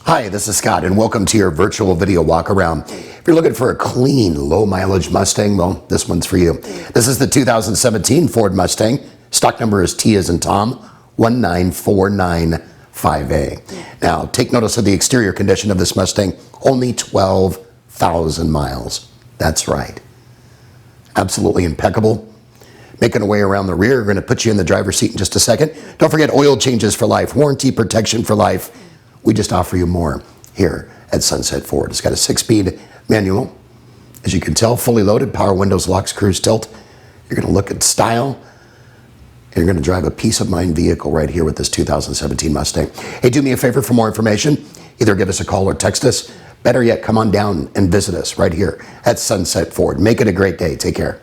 Hi, this is Scott, and welcome to your virtual video walk around. If you're looking for a clean, low mileage Mustang, well, this one's for you. This is the 2017 Ford Mustang. Stock number is T as in Tom, 19495A. Now, take notice of the exterior condition of this Mustang, only 12,000 miles. That's right. Absolutely impeccable. Making our way around the rear, we're going to put you in the driver's seat in just a second. Don't forget oil changes for life, warranty protection for life. We just offer you more here at Sunset Ford. It's got a 6-speed manual. As you can tell, fully loaded, power windows, locks, cruise tilt. You're going to look at style, and you're going to drive a peace of mind vehicle right here with this 2017 Mustang. Hey, do me a favor for more information. Either give us a call or text us. Better yet, come on down and visit us right here at Sunset Ford. Make it a great day. Take care.